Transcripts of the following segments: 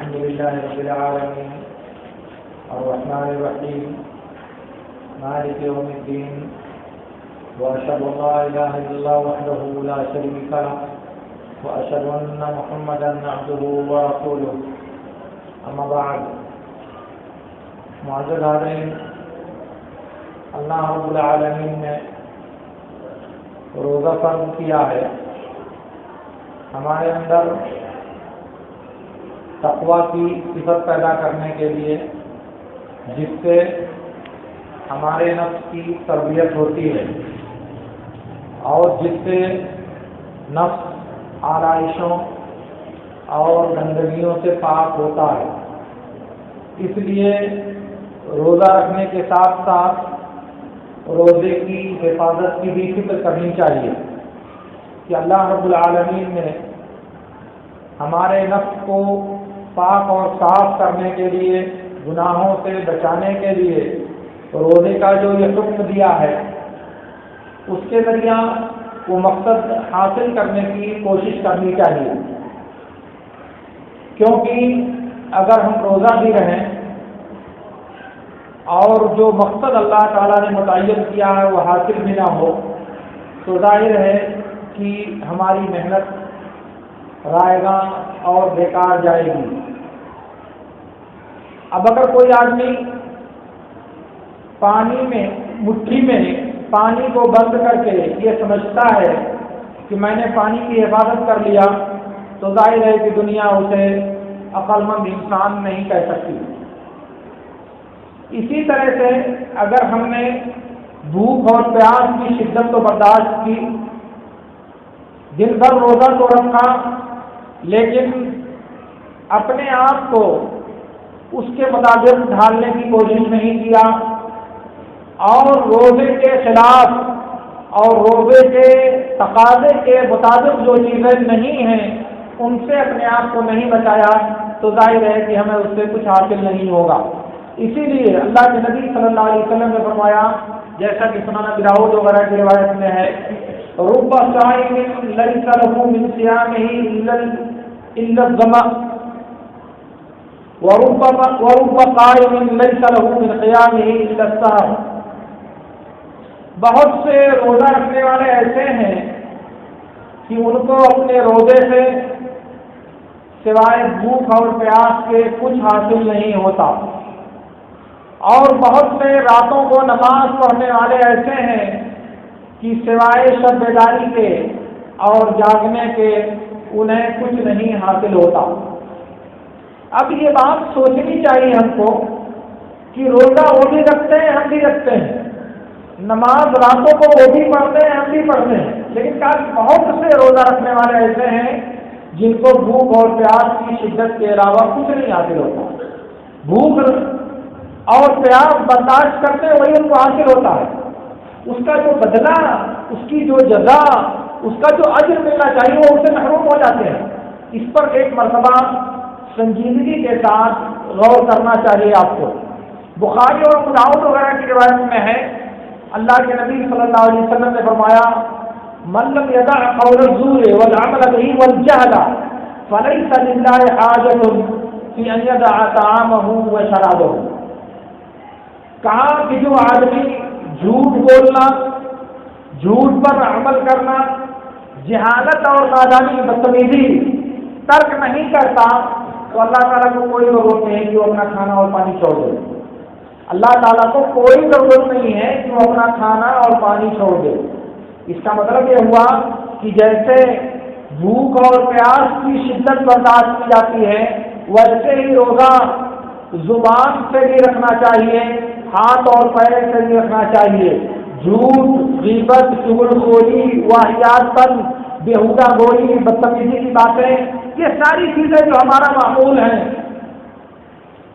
الحمد لله رب العالمين الرحمن الرحيم مالك يوم الدين وأشهد أن لا إله إلا الله وحده لا شريك له وأشهد أن محمدا عبده ورسوله أما بعد معزز حاضرین، اللہ رب العالمین نے روزہ فرض کیا ہے ہمارے اندر تقویٰ کی صفت پیدا کرنے کے لیے، جس سے ہمارے نفس کی تربیت ہوتی ہے اور جس سے نفس آلائشوں اور گندگیوں سے پاک ہوتا ہے۔ اس لیے روزہ رکھنے کے ساتھ ساتھ روزے کی حفاظت کی بھی فکر کرنی چاہیے کہ اللہ رب العالمین نے ہمارے نفس کو پاک اور صاف کرنے کے لیے، گناہوں سے بچانے کے لیے روزے کا جو یہ حکم دیا ہے، اس کے ذریعہ وہ مقصد حاصل کرنے کی کوشش کرنی چاہیے، کیونکہ اگر ہم روزہ بھی رہیں اور جو مقصد اللہ تعالیٰ نے متعین کیا ہے وہ حاصل بھی نہ ہو تو ظاہر ہے کہ ہماری محنت رائے گاں اور بیکار جائے گی۔ اب اگر کوئی آدمی پانی میں مٹھی میں پانی کو بند کر کے یہ سمجھتا ہے کہ میں نے پانی کی حفاظت کر لیا تو ظاہر ہے کہ دنیا اسے عقل مند انسان نہیں کہہ سکتی۔ اسی طرح سے اگر ہم نے بھوک اور پیاس کی شدت کو برداشت کی، دن بھر روزہ تو رکھا لیکن اپنے آپ کو اس کے مطابق ڈھالنے کی کوشش نہیں کیا اور روزے کے خلاف اور روزے کے تقاضے کے مطابق جو چیزیں نہیں ہیں ان سے اپنے آپ کو نہیں بچایا تو ظاہر ہے کہ ہمیں اس سے کچھ حاصل نہیں ہوگا۔ اسی لیے اللہ کے نبی صلی اللہ علیہ وسلم نے فرمایا، جیسا کہ سنن ابی داؤد وغیرہ کی روایت میں ہے، رب صائم لیس له من صيامه الا الظمأ ورب قائم لیس له من قیامه الا السہر۔ بہت سے روزہ رکھنے والے ایسے ہیں کہ ان کو اپنے روزے سے سوائے بھوک اور پیاس کے کچھ حاصل نہیں ہوتا، اور بہت سے راتوں کو نماز پڑھنے والے ایسے ہیں کہ سوائے شب بیداری کے اور جاگنے کے انہیں کچھ نہیں حاصل ہوتا۔ اب یہ بات سوچنی چاہیے ہم کو کہ روزہ وہ بھی رکھتے ہیں ہم بھی رکھتے ہیں، نماز راتوں کو وہ بھی پڑھتے ہیں ہم بھی پڑھتے ہیں، لیکن بہت سے روزہ رکھنے والے ایسے ہیں جن کو بھوک اور پیاس کی شدت کے علاوہ کچھ نہیں حاصل ہوتا۔ بھوک اور پیاس برداشت کرتے ہیں وہی ان کو حاصل ہوتا ہے، اس کا جو بدلہ، اس کی جو جزا، اس کا جو اجر ملنا چاہیے وہ اسے محروم ہو جاتے ہیں۔ اس پر ایک مرتبہ سنجیدگی کے ساتھ غور کرنا چاہیے آپ کو۔ بخاری اور ابو داؤد وغیرہ کی روایت میں ہے، اللہ کے نبی صلی اللہ علیہ وسلم نے فرمایا، من لم يدع قول الزور والعمل به والجهل فليس لله حاجة في ان يدع طعامه وشرابه۔ کہا کہ جو آدمی جھوٹ بولنا، جھوٹ پر عمل کرنا، جہالت اور نادانی بدتمیزی ترک نہیں کرتا تو اللہ تعالیٰ کو کوئی ضرورت نہیں ہے کہ وہ اپنا کھانا اور پانی چھوڑ دے۔ اللہ تعالیٰ کو کوئی ضرورت نہیں ہے کہ وہ اپنا کھانا اور پانی چھوڑ دے۔ اس کا مطلب یہ ہوا کہ جیسے بھوک اور پیاس کی شدت برداشت کی جاتی ہے ویسے ہی روزہ زبان سے بھی رکھنا چاہیے، ہاتھ اور پیر سے بھی رکھنا چاہیے۔ جھوٹ، غیبت، چغل خوری، واہیات پن، بیہودہ گوئی، بدتمیزی کی باتیں، یہ ساری چیزیں جو ہمارا معمول ہیں،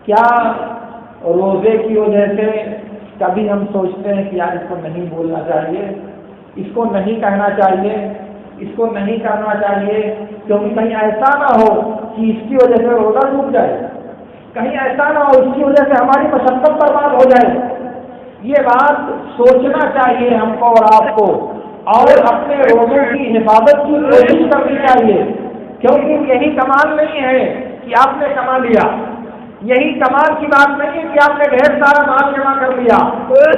کیا روزے کی وجہ سے کبھی ہم سوچتے ہیں کہ یار اس کو نہیں بولنا چاہیے، اس کو نہیں کہنا چاہیے، اس کو نہیں کرنا چاہیے، کیونکہ کہیں ایسا نہ ہو کہ اس کی وجہ سے روزہ ڈوب جائے، کہیں ایسا نہ ہو اس کی وجہ سے ہماری مشقت برباد ہو جائے۔ یہ بات سوچنا چاہیے ہم کو اور آپ کو، اور اپنے روزوں کی حفاظت کی کوشش کرنی چاہیے، کیونکہ یہی کمال نہیں ہے کہ آپ نے کما لیا. یہی کمال کی بات نہیں ہے کہ آپ نے ڈھیر سارا مال جمع کر لیا.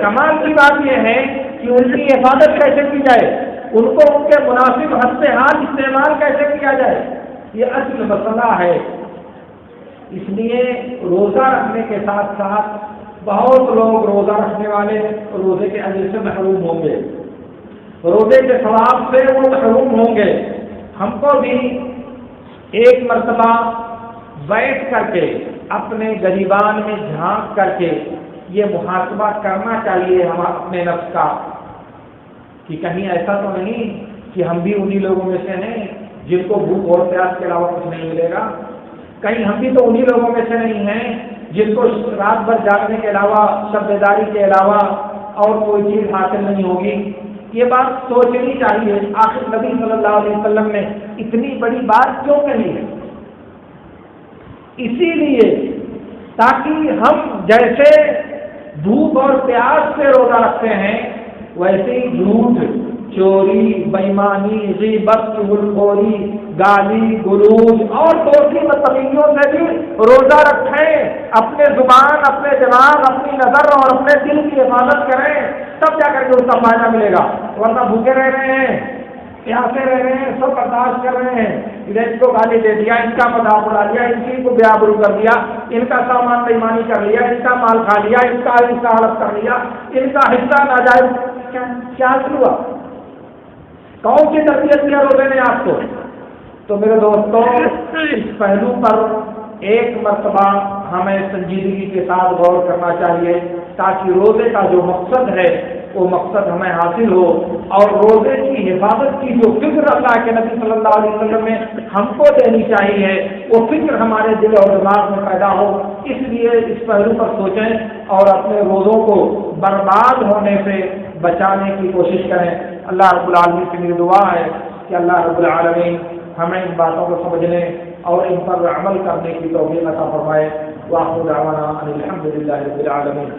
کمال کی بات یہ ہے کہ ان کی حفاظت کیسے کی جائے, ان کو ان کے مناسب حد سے حال استعمال کیسے کیا جائے, یہ اصل مسئلہ ہے. اس لیے روزہ رکھنے کے ساتھ ساتھ بہت لوگ روزہ رکھنے والے روزے کے اجر سے محروم ہوں گے, روزے کے ثواب سے وہ محروم ہوں گے. ہم کو بھی ایک مرتبہ بیٹھ کر کے اپنے گریبان میں جھانک کر کے یہ محاسبہ کرنا چاہیے ہم اپنے نفس کا, کہ کہیں ایسا تو نہیں کہ ہم بھی انہی لوگوں میں سے ہیں جن کو بھوک اور پیاس کے علاوہ کچھ نہیں ملے گا. کہیں ہم بھی تو انہی لوگوں میں سے نہیں ہیں جن کو رات بھر جاگنے کے علاوہ, شب بیداری کے علاوہ اور کوئی چیز حاصل نہیں ہوگی. یہ بات سوچنی چاہیے. آخر نبی صلی اللہ علیہ وسلم نے اتنی بڑی بات کیوں کہی ہے؟ اسی لیے تاکہ ہم جیسے بھوک اور پیاس سے روزہ رکھتے ہیں ویسے ہی جھوٹ, چوری, بےایمانی, غیبت, چغلخوری, گالی گلوچ اور دوسری بدتمیزیوں سے بھی روزہ رکھیں. اپنے زبان, اپنے دماغ, اپنی نظر اور اپنے دل کی حفاظت کریں, تب جا کر کے اس کا فائدہ ملے گا. ورنہ بھوکے رہ رہے ہیں, پیاسے رہ رہے ہیں, سب برداشت کر رہے ہیں, ادھر کو گالی دے دیا, ان کا مذاق اڑا دیا, ان کی کو بے آبرو کر دیا, ان کا سامان بےایمانی کر لیا, ان کا مال کھا لیا, ان کا ہڑپ کر لیا, ان کا حصہ ناجائز. کیا ہوا؟ کون سی تربیت دیا روزے نے آپ کو؟ تو میرے دوستوں, اس پہلو پر ایک مرتبہ ہمیں سنجیدگی کے ساتھ غور کرنا چاہیے تاکہ روزے کا جو مقصد ہے وہ مقصد ہمیں حاصل ہو, اور روزے کی حفاظت کی جو فکر اللہ کے نبی صلی اللہ علیہ وسلم نے ہم کو دینی چاہیے وہ فکر ہمارے دل اور دماغ میں پیدا ہو. اس لیے اس پہلو پر سوچیں اور اپنے روزوں کو برباد ہونے سے بچانے کی کوشش کریں. اللہ رب العالمین سے میری دعا ہے کہ اللہ رب العالمین ہمیں ان باتوں کو سمجھنے اور ان پر عمل کرنے کی توفیق عطا فرمائے. وآخر دعوانا ان الحمد للہ رب العالمین.